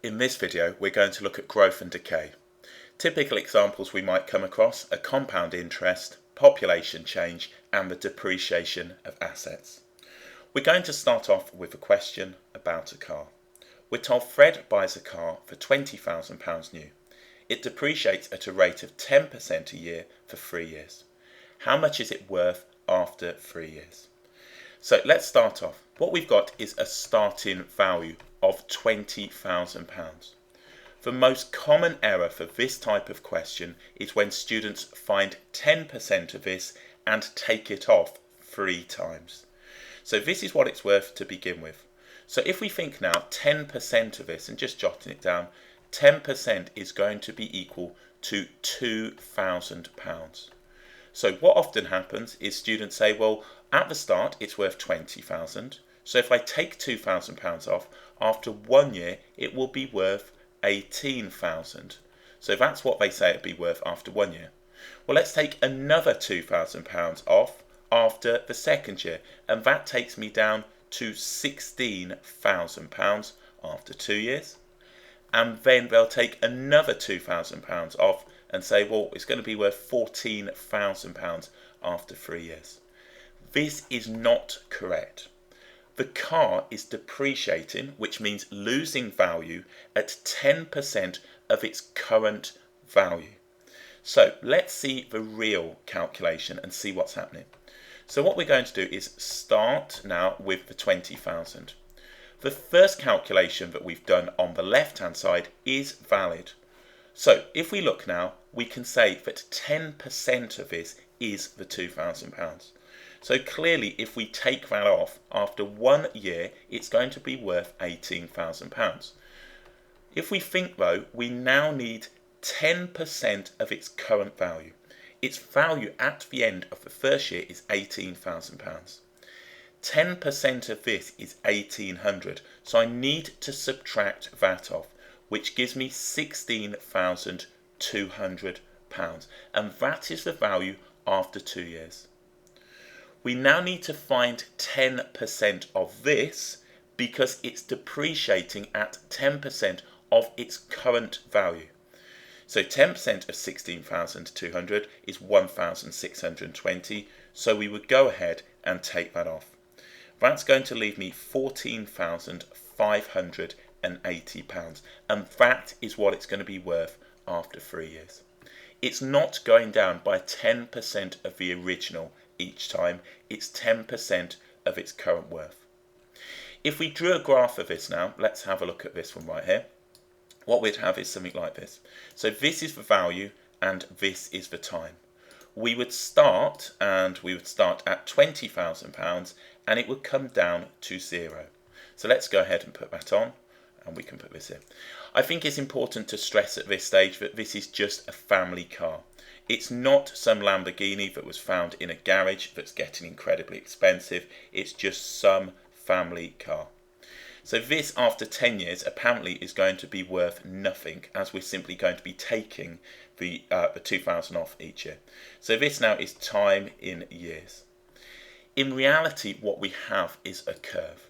In this video, we're going to look at growth and decay. Typical examples we might come across are compound interest, population change, and the depreciation of assets. We're going to start off with a question about a car. We're told Fred buys a car for £20,000 new. It depreciates at a rate of 10% a year for 3 years. How much is it worth after 3 years? So let's start off. What we've got is a starting value of £20,000. The most common error for this type of question is when students find 10% of this and take it off 3 times. So this is what it's worth to begin with. So if we think now 10% of this, and just jotting it down, 10% is going to be equal to £2,000. So what often happens is students say, well, at the start it's worth 20,000. So if I take £2,000 off, after 1 year it will be worth 18,000. So that's what they say it'd be worth after 1 year. Well, let's take another £2,000 off after the second year, and that takes me down to £16,000 after 2 years. And then they'll take another £2,000 off and say, well, it's going to be worth £14,000 after 3 years. This is not correct. The car is depreciating, which means losing value at 10% of its current value. So let's see the real calculation and see what's happening. So what we're going to do is start now with the 20,000. The first calculation that we've done on the left hand side is valid. So if we look now, we can say that 10% of this is the £2,000. So clearly if we take that off, after 1 year it's going to be worth £18,000. If we think though, we now need 10% of its current value. Its value at the end of the first year is £18,000. 10% of this is £1,800, so I need to subtract that off, which gives me £16,200, and that is the value after 2 years. We now need to find 10% of this because it's depreciating at 10% of its current value. So 10% of 16,200 is 1,620, so we would go ahead and take that off. That's going to leave me £14,580, and that is what it's going to be worth after 3 years. It's not going down by 10% of the original each time, it's 10% of its current worth. If we drew a graph of this now, let's have a look at this one right here. What we'd have is something like this. So this is the value and this is the time. We would start at £20,000 and it would come down to 0. So let's go ahead and put that on, and we can put this in. I think it's important to stress at this stage that this is just a family car. It's not some Lamborghini that was found in a garage that's getting incredibly expensive. It's just some family car. So this, after 10 years, apparently is going to be worth nothing, as we're simply going to be taking the 2,000 off each year. So this now is time in years. In reality, what we have is a curve.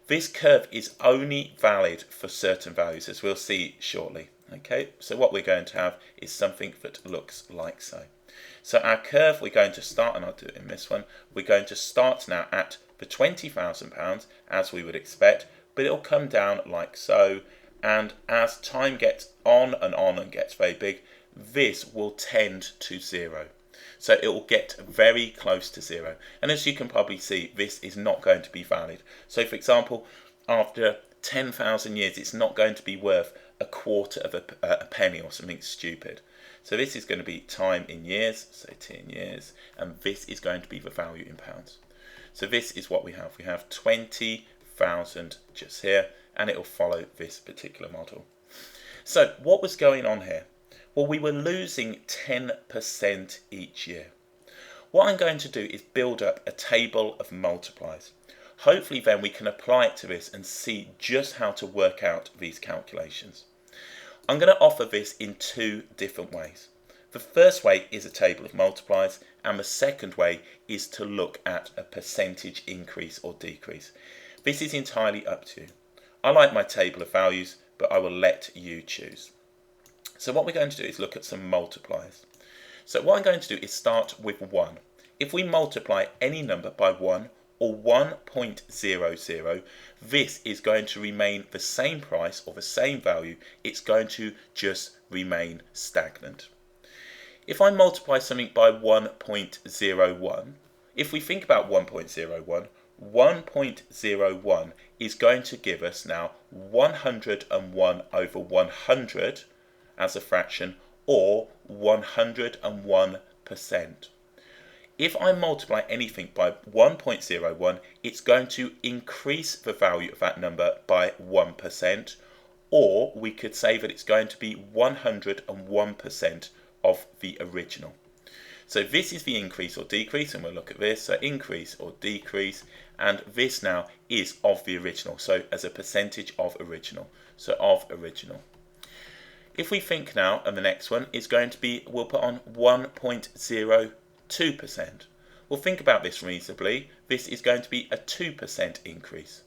This curve is only valid for certain values, as we'll see shortly. Okay, so what we're going to have is something that looks like so. So our curve, we're going to start, and I'll do it in this one, we're going to start now at the £20,000 as we would expect, but it'll come down like so, and as time gets on and gets very big, this will tend to 0. So it will get very close to 0. And as you can probably see, this is not going to be valid. So for example, after 10,000 years, it's not going to be worth a quarter of a penny or something stupid. So this is going to be time in years, so 10 years, and this is going to be the value in pounds. So this is what we have. We have 20,000 just here, and it will follow this particular model. So what was going on here? Well, we were losing 10% each year. What I'm going to do is build up a table of multipliers. Hopefully then we can apply it to this and see just how to work out these calculations. I'm going to offer this in 2 different ways. The first way is a table of multipliers, and the second way is to look at a percentage increase or decrease. This is entirely up to you. I like my table of values but I will let you choose. So what we're going to do is look at some multipliers. So what I'm going to do is start with 1. If we multiply any number by 1 or 1.00, this is going to remain the same price or the same value. It's going to just remain stagnant. If I multiply something by 1.01, if we think about 1.01, 1.01 is going to give us now 101 over 100 as a fraction, or 101%. If I multiply anything by 1.01, it's going to increase the value of that number by 1%, or we could say that it's going to be 101% of the original. So this is the increase or decrease, and we'll look at this. So increase or decrease, and this now is of the original, so as a percentage of original. So of original. If we think now, and the next one is going to be, we'll put on 1.02%. We'll think about this reasonably. This is going to be a 2% increase.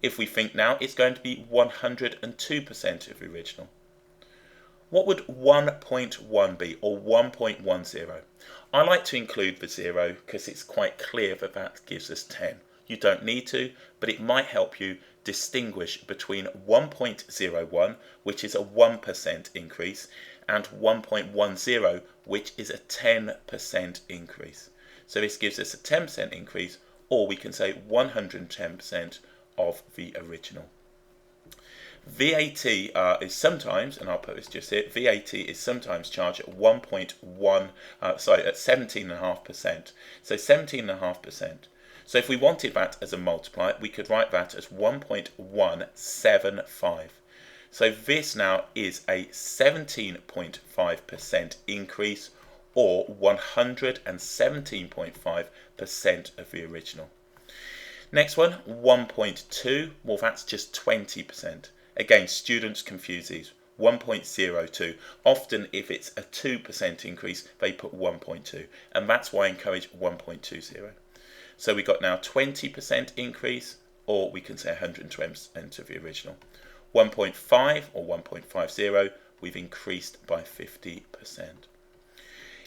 If we think now, it's going to be 102% of the original. What would 1.1 be, or 1.10? I like to include the 0 because it's quite clear that that gives us 10. You don't need to, but it might help you distinguish between 1.01, which is a 1% increase, and 1.10, which is a 10% increase. So this gives us a 10% increase, or we can say 110% of the original. VAT is sometimes, and I'll put this just here, VAT is sometimes charged at 17.5%. So 17.5%. So if we wanted that as a multiplier, we could write that as 1.175. So this now is a 17.5% increase, or 117.5% of the original. Next one, 1.2, well that's just 20%. Again, students confuse these. 1.02. Often if it's a 2% increase, they put 1.2, and that's why I encourage 1.20. So we got now 20% increase, or we can say 120% of the original. 1.5 or 1.50, we've increased by 50%.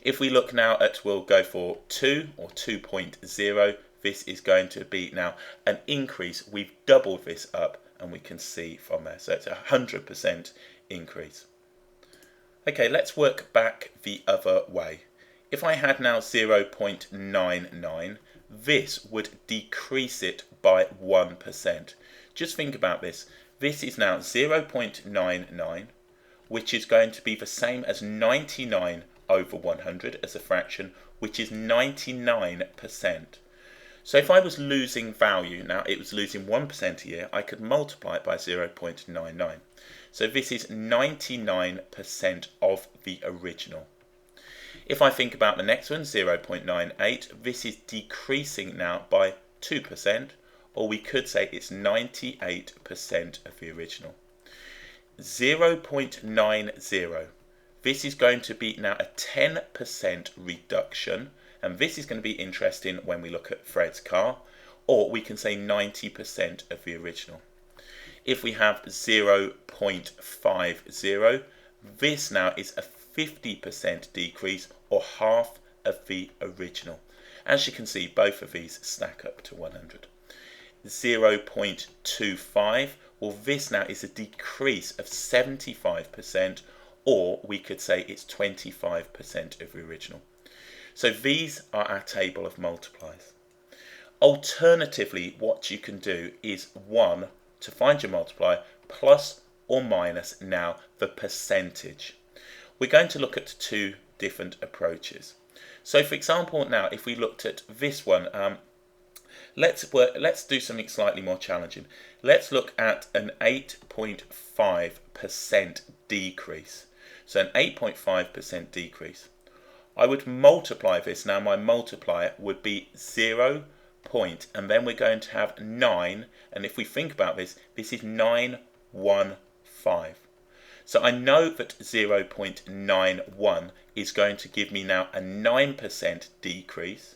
If we look now at, we'll go for 2 or 2.0, this is going to be now an increase. We've doubled this up, and we can see from there. So it's a 100% increase. Okay, let's work back the other way. If I had now 0.99, this would decrease it by 1%. Just think about this. This is now 0.99, which is going to be the same as 99 over 100 as a fraction, which is 99%. So if I was losing value, now it was losing 1% a year, I could multiply it by 0.99. So this is 99% of the original. If I think about the next one, 0.98, this is decreasing now by 2%, or we could say it's 98% of the original. 0.90, this is going to be now a 10% reduction, and this is going to be interesting when we look at Fred's car, or we can say 90% of the original. If we have 0.50, this now is a 50% decrease, or half of the original. As you can see, both of these stack up to 100. 0.25, well this now is a decrease of 75%, or we could say it's 25% of the original. So these are our table of multipliers. Alternatively, what you can do is 1, to find your multiplier, plus or minus now the percentage. We're going to look at 2 different approaches. So for example, now if we looked at this one, let's do something slightly more challenging. Let's look at an 8.5% decrease. So an 8.5% decrease. I would multiply this. Now my multiplier would be 0. And then we're going to have 9, and if we think about this, this is 915. So I know that 0.91 is going to give me now a 9% decrease.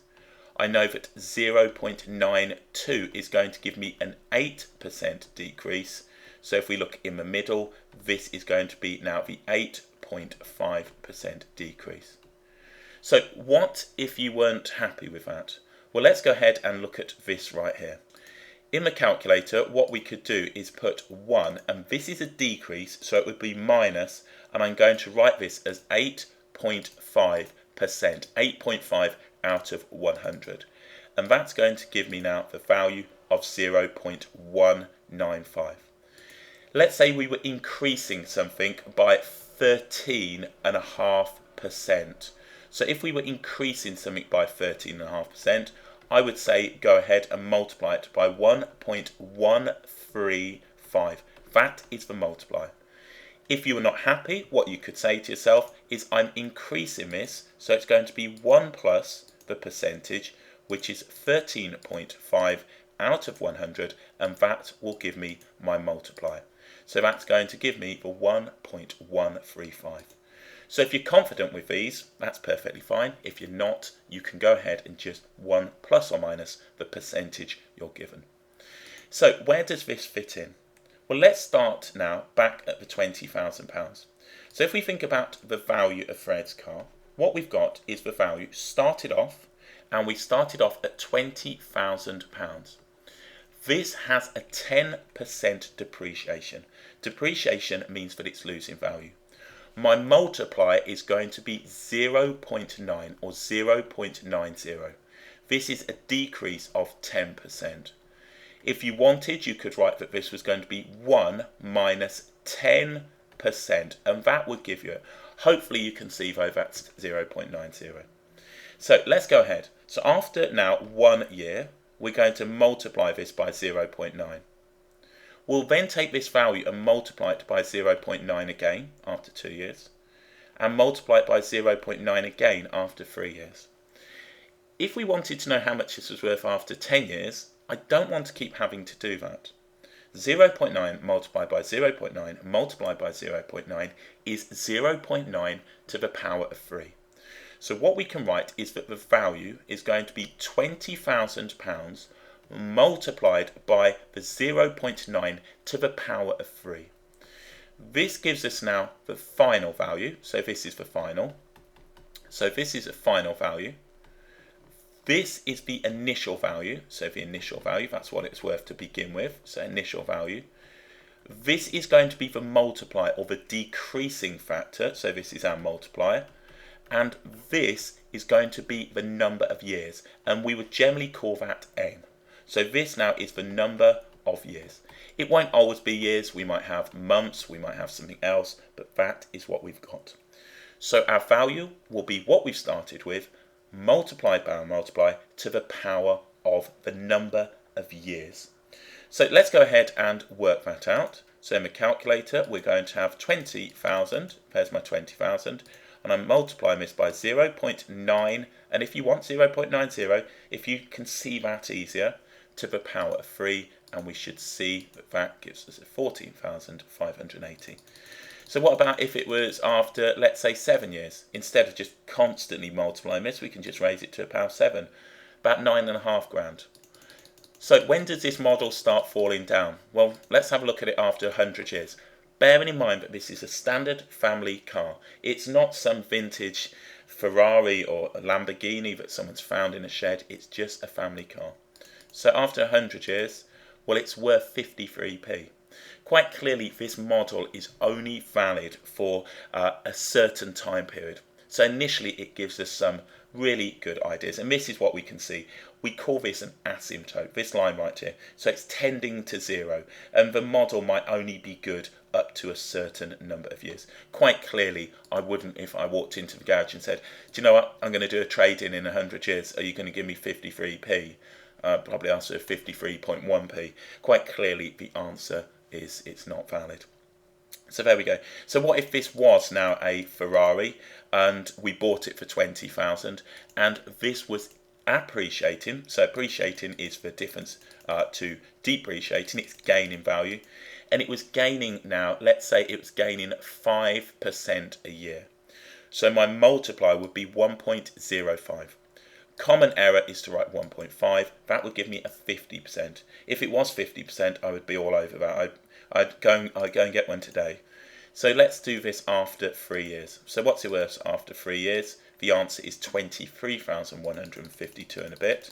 I know that 0.92 is going to give me an 8% decrease. So if we look in the middle, this is going to be now the 8.5% decrease. So what if you weren't happy with that? Well, let's go ahead and look at this right here. In the calculator, what we could do is put 1, and this is a decrease, so it would be minus, and I'm going to write this as 8.5%, 8.5 out of 100. And that's going to give me now the value of 0.195. Let's say we were increasing something by 13.5%. So if we were increasing something by 13.5%, I would say go ahead and multiply it by 1.135. That is the multiplier. If you are not happy, what you could say to yourself is I'm increasing this, so it's going to be 1 plus the percentage, which is 13.5 out of 100, and that will give me my multiplier. So that's going to give me the 1.135. So if you're confident with these, that's perfectly fine. If you're not, you can go ahead and just 1 plus or minus the percentage you're given. So where does this fit in? Well, let's start now back at the £20,000. So if we think about the value of Fred's car, what we've got is the value started off, and we started off at £20,000. This has a 10% depreciation. Depreciation means that it's losing value. My multiplier is going to be 0.9 or 0.90. This is a decrease of 10%. If you wanted, you could write that this was going to be 1 minus 10%, and that would give you it. Hopefully you can see though that's 0.90. So let's go ahead. So after now 1 year, we're going to multiply this by 0.9. We'll then take this value and multiply it by 0.9 again after 2 years, and multiply it by 0.9 again after 3 years. If we wanted to know how much this was worth after 10 years, I don't want to keep having to do that. 0.9 multiplied by 0.9 multiplied by 0.9 is 0.9 to the power of 3. So what we can write is that the value is going to be £20,000 multiplied by the 0.9 to the power of 3. This gives us now the final value. So this is the final. So this is a final value. This is the initial value. So the initial value, that's what it's worth to begin with. So initial value. This is going to be the multiplier or the decreasing factor. So this is our multiplier. And this is going to be the number of years. And we would generally call that n. So this now is the number of years. It won't always be years. We might have months. We might have something else. But that is what we've got. So our value will be what we've started with, multiplied by our multiplier to the power of the number of years. So let's go ahead and work that out. So in the calculator, we're going to have 20,000. There's my 20,000. And I'm multiplying this by 0.9. And if you want 0.90, if you can see that easier, to the power of 3. And we should see that that gives us 14,580. So what about if it was after, let's say, 7 years? Instead of just constantly multiplying this, we can just raise it to the power of 7. About 9.5 grand. So when does this model start falling down? Well, let's have a look at it after 100 years. Bearing in mind that this is a standard family car. It's not some vintage Ferrari or a Lamborghini that someone's found in a shed. It's just a family car. So after 100 years, well, it's worth 53p. Quite clearly, this model is only valid for a certain time period. So initially, it gives us some really good ideas. And this is what we can see. We call this an asymptote, this line right here. So it's tending to 0. And the model might only be good up to a certain number of years. Quite clearly, I wouldn't, if I walked into the garage and said, do you know what, I'm going to do a trade-in in 100 years. Are you going to give me 53p? Probably answer 53.1p. Quite clearly, the answer is it's not valid. So there we go. So what if this was now a Ferrari and we bought it for 20,000 and this was appreciating? So appreciating is the difference to depreciating. It's gaining value. And it was gaining now, let's say it was gaining 5% a year. So my multiplier would be 1.05. Common error is to write 1.5. That would give me a 50%. If it was 50%, I would be all over that. I'd go and get one today. So let's do this after 3 years. So what's it worth after 3 years? The answer is 23,152 and a bit.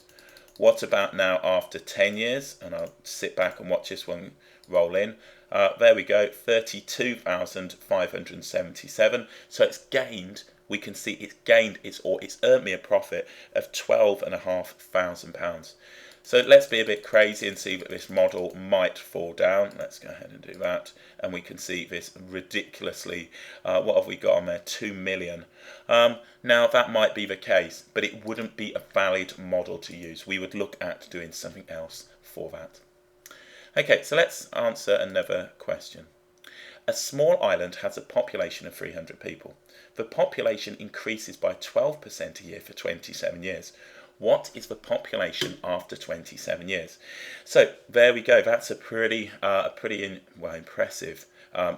What about now after 10 years? And I'll sit back and watch this one roll in. There we go, 32,577. So it's gained, we can see it's gained, it's earned me a profit of £12,500. So let's be a bit crazy and see that this model might fall down. Let's go ahead and do that. And we can see this ridiculously, what have we got on there? 2 million. Now that might be the case, but it wouldn't be a valid model to use. We would look at doing something else for that. Okay, so let's answer another question. A small island has a population of 300 people. The population increases by 12% a year for 27 years. What is the population after 27 years? So there we go. That's a pretty impressive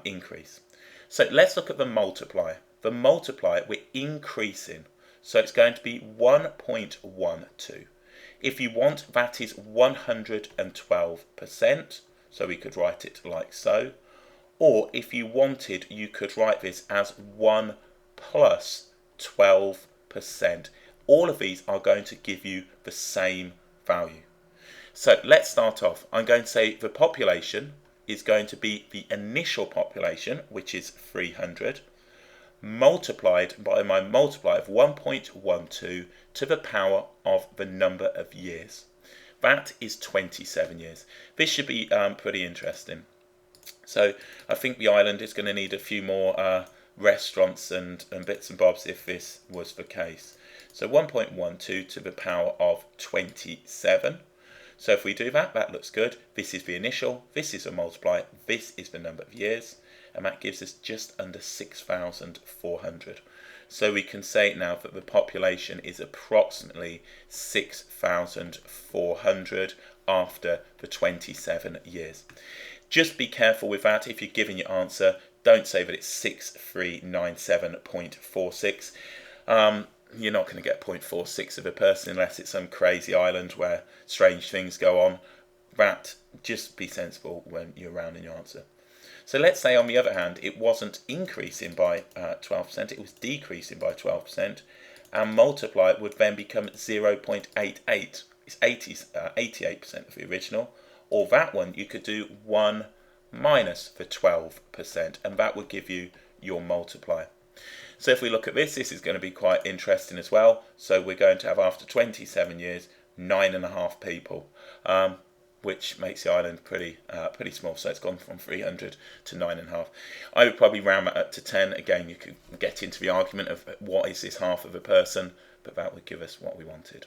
increase. So let's look at the multiplier. The multiplier, we're increasing. So it's going to be 1.12. If you want, that is 112%. So we could write it like so. Or if you wanted, you could write this as 1 plus 12%. All of these are going to give you the same value. So let's start off. I'm going to say the population is going to be the initial population, which is 300, multiplied by my multiplier of 1.12 to the power of the number of years. That is 27 years. This should be pretty interesting. So I think the island is going to need a few more restaurants and bits and bobs if this was the case. So 1.12 to the power of 27. So if we do that, that looks good. This is the initial, this is a multiplier, this is the number of years, and that gives us just under 6,400. So we can say now that the population is approximately 6,400 after the 27 years. Just be careful with that. If you're giving your answer, don't say that it's 6397.46. You're not going to get 0.46 of a person unless it's some crazy island where strange things go on. That, just be sensible when you're rounding your answer. So let's say on the other hand, it wasn't increasing by 12%, it was decreasing by 12%, and multiply would then become 0.88. It's 88% of the original. Or that one, you could do 1 minus the 12%, and that would give you your multiplier. So if we look at this, this is going to be quite interesting as well. So we're going to have, after 27 years, 9.5 people, which makes the island pretty small. So it's gone from 300 to 9.5. I would probably round that up to 10. Again, you could get into the argument of what is this half of a person, but that would give us what we wanted.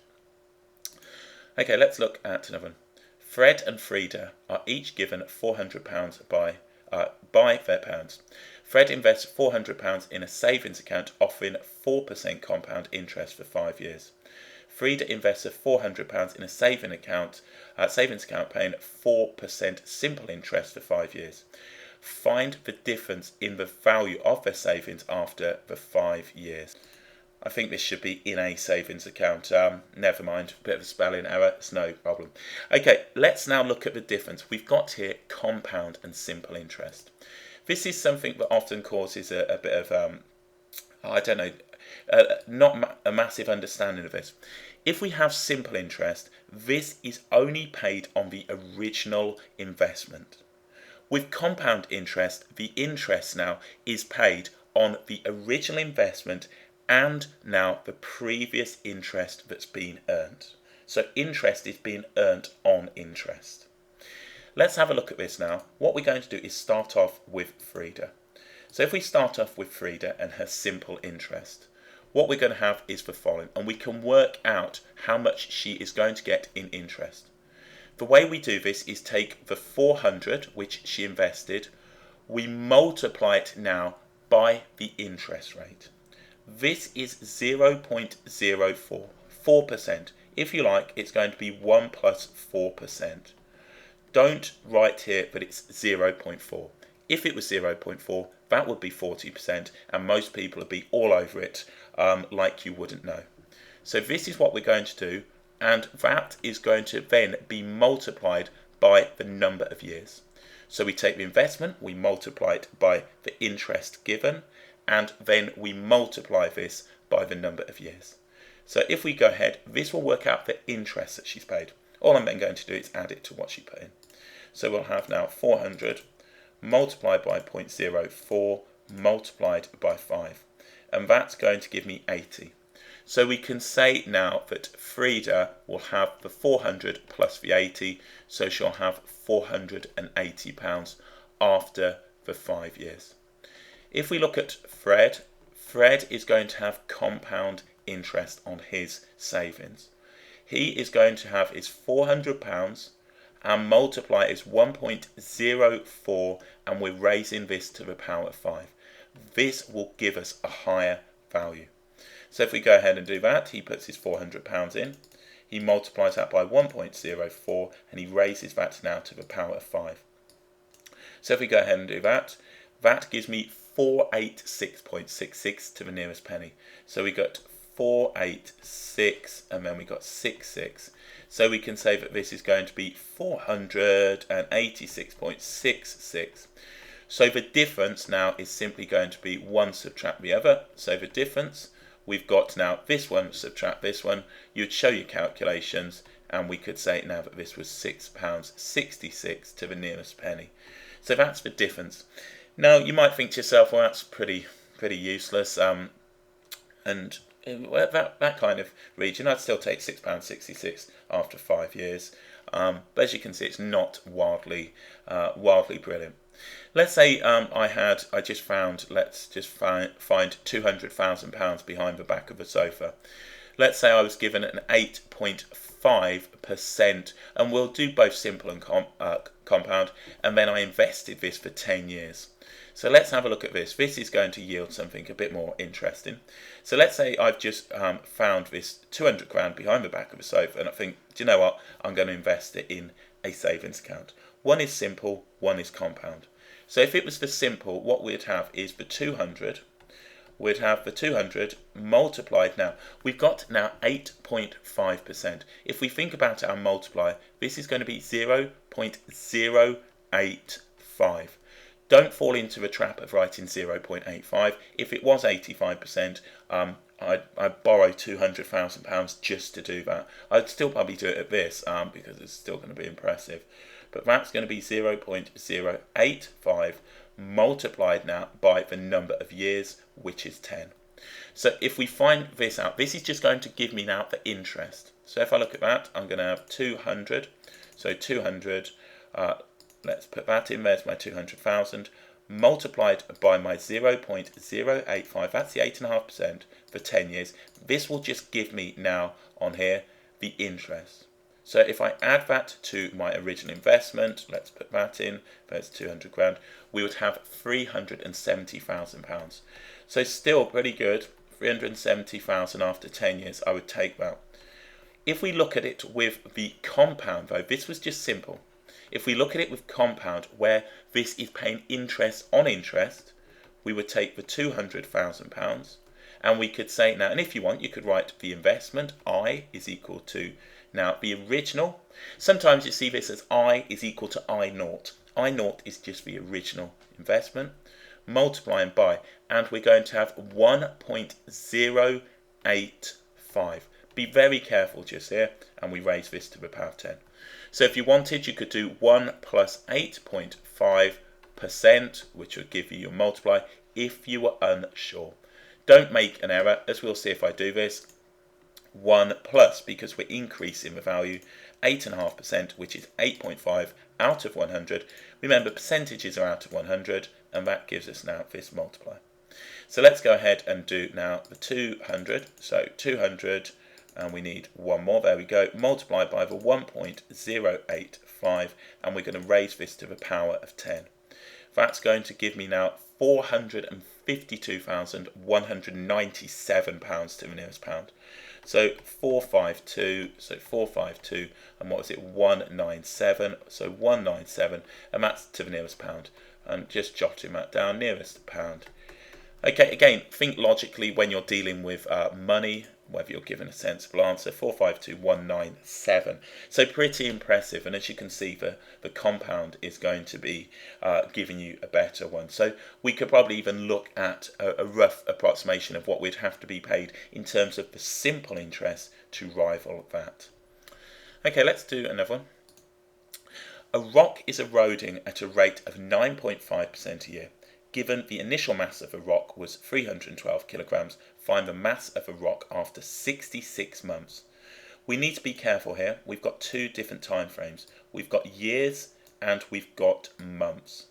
Okay, let's look at another one. Fred and Frida are each given £400 by their parents. Fred invests £400 in a savings account offering 4% compound interest for 5 years. Frida invests £400 in a savings account paying 4% simple interest for 5 years. Find the difference in the value of their savings after the 5 years. I think this should be in a savings account. Never mind, a bit of a spelling error, it's no problem. Okay, let's now look at the difference. We've got here compound and simple interest. This is something that often causes a bit of, not a massive understanding of this. If we have simple interest, this is only paid on the original investment. With compound interest, the interest now is paid on the original investment and now the previous interest that's been earned. So interest is being earned on interest. Let's have a look at this now. What we're going to do is start off with Frida. So if we start off with Frida and her simple interest, what we're going to have is the following, and we can work out how much she is going to get in interest. The way we do this is take the 400 which she invested, we multiply it now by the interest rate. This is 0.04, 4%. If you like, it's going to be 1 plus 4%. Don't write here that it's 0.4. If it was 0.4, that would be 40%, and most people would be all over it like you wouldn't know. So this is what we're going to do, and that is going to then be multiplied by the number of years. So we take the investment, we multiply it by the interest given, and then we multiply this by the number of years. So if we go ahead, this will work out the interest that she's paid. All I'm then going to do is add it to what she put in. So we'll have now 400 multiplied by 0.04 multiplied by 5. And that's going to give me 80. So we can say now that Frida will have the 400 plus the 80, so she'll have £480 after the 5 years. If we look at Fred, Fred is going to have compound interest on his savings. He is going to have his £400, and multiply is 1.04, and we're raising this to the power of 5. This will give us a higher value. So if we go ahead and do that, he puts his £400 in, he multiplies that by 1.04, and he raises that now to the power of 5. So if we go ahead and do that, that gives me 486.66 to the nearest penny. So we got 486, and then we got 66. So we can say that this is going to be 486.66. So the difference now is simply going to be one subtract the other. So the difference, we've got now this one subtract this one. You'd show your calculations, and we could say now that this was £6.66 to the nearest penny. So that's the difference. Now you might think to yourself, well, that's pretty useless, and that kind of region, I'd still take £6.66 after 5 years. But as you can see, it's not wildly brilliant. Let's say let's just find £200,000 behind the back of the sofa. Let's say I was given an 8.5%, and we'll do both simple and compound, and then I invested this for 10 years. So let's have a look at this. This is going to yield something a bit more interesting. So let's say I've just found this 200 grand behind the back of the sofa, and I think, do you know what? I'm going to invest it in a savings account. One is simple, one is compound. So if it was for simple, what we'd have is the 200. We'd have the 200 multiplied now. We've got now 8.5%. If we think about our multiplier, this is going to be 0.085. Don't fall into the trap of writing 0.85. If it was 85%, I'd borrow £200,000 just to do that. I'd still probably do it at this because it's still going to be impressive. But that's going to be 0.085 multiplied now by the number of years, which is 10. So if we find this out, this is just going to give me now the interest. So if I look at that, I'm going to have 200. So 200, let's put that in, there's my 200,000, multiplied by my 0.085, that's the 8.5% for 10 years. This will just give me now on here the interest. So if I add that to my original investment, let's put that in, there's 200 grand, we would have £370,000. So still pretty good, 370,000 after 10 years, I would take that. If we look at it with the compound though, this was just simple. If we look at it with compound, where this is paying interest on interest, we would take the £200,000, and we could say now, and if you want, you could write the investment, I is equal to, now the original. Sometimes you see this as I is equal to I naught. I naught is just the original investment, multiplying by, and we're going to have 1.085. Be very careful just here, and we raise this to the power of 10. So if you wanted, you could do 1 plus 8.5%, which would give you your multiply if you were unsure. Don't make an error, as we'll see if I do this. 1 plus, because we're increasing the value, 8.5%, which is 8.5 out of 100. Remember, percentages are out of 100, and that gives us now this multiplier. So let's go ahead and do now the 200. So 200, and we need one more. There we go. Multiplied by the 1.085, and we're going to raise this to the power of 10. That's going to give me now £452,197 to the nearest pound. So 452, and what was it? 197. So 197, and that's to the nearest pound. And just jotting that down, nearest pound. Okay, again, think logically when you're dealing with money. whether you're given a sensible answer. 452,197. So pretty impressive, and as you can see, the compound is going to be giving you a better one. So we could probably even look at a rough approximation of what we'd have to be paid in terms of the simple interest to rival that. Okay, let's do another one. A rock is eroding at a rate of 9.5% a year. Given the initial mass of a rock was 312 kilograms, find the mass of a rock after 66 months. We need to be careful here. We've got two different time frames. We've got years and we've got months.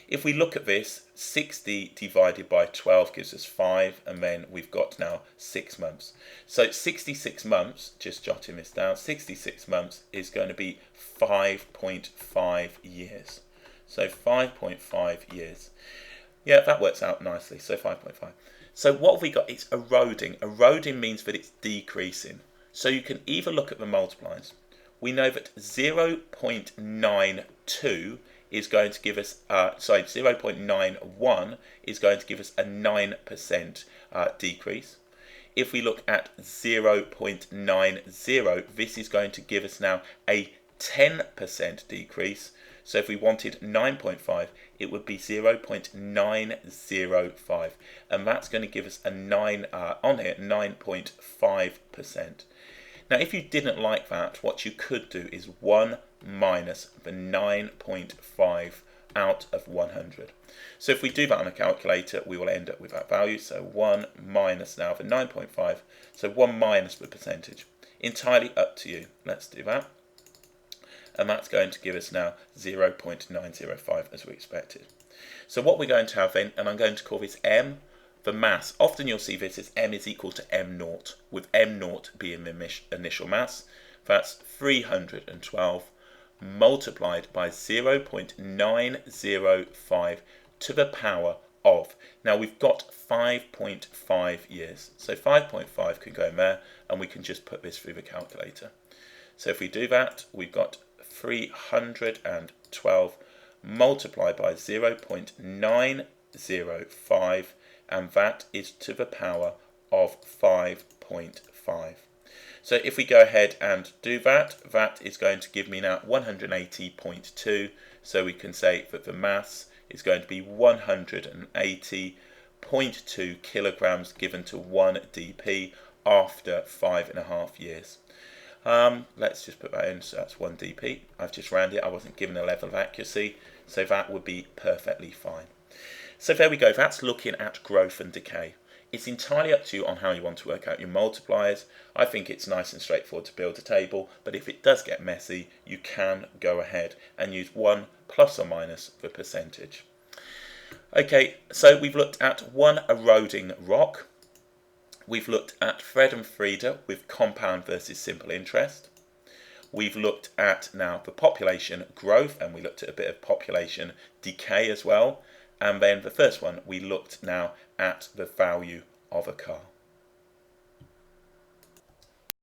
If we look at this, 60 divided by 12 gives us 5, and then we've got now 6 months. So 66 months, just jotting this down, 66 months is going to be 5.5 years. So 5.5 years. Yeah, that works out nicely, so 5.5. So what have we got? It's eroding. Eroding means that it's decreasing. So you can either look at the multipliers. We know that 0.92 is going to give us, 0.91 is going to give us a 9% decrease. If we look at 0.90, this is going to give us now a 10% decrease. So if we wanted 9.5, it would be 0.905, and that's going to give us a 9.5%. Now, if you didn't like that, what you could do is 1 minus the 9.5 out of 100. So if we do that on a calculator, we will end up with that value. So 1 minus now the 9.5. So 1 minus the percentage. Entirely up to you. Let's do that. And that's going to give us now 0.905 as we expected. So what we're going to have then, and I'm going to call this M, the mass. Often you'll see this as M is equal to M0, with M0 being the initial mass. That's 312 multiplied by 0.905 to the power of. Now we've got 5.5 years. So 5.5 can go in there, and we can just put this through the calculator. So if we do that, we've got 312 multiplied by 0.905, and that is to the power of 5.5. So if we go ahead and do that, that is going to give me now 180.2. So we can say that the mass is going to be 180.2 kilograms given to 1 dp after 5.5 years. Let's just put that in, so that's 1 dp. I've just rounded it, I wasn't given a level of accuracy, so that would be perfectly fine. So there we go, that's looking at growth and decay. It's entirely up to you on how you want to work out your multipliers. I think it's nice and straightforward to build a table, but if it does get messy, you can go ahead and use 1 plus or minus the percentage. Okay, so we've looked at one eroding rock. We've looked at Fred and Frida with compound versus simple interest. We've looked at now the population growth, and we looked at a bit of population decay as well. And then the first one, we looked now at the value of a car.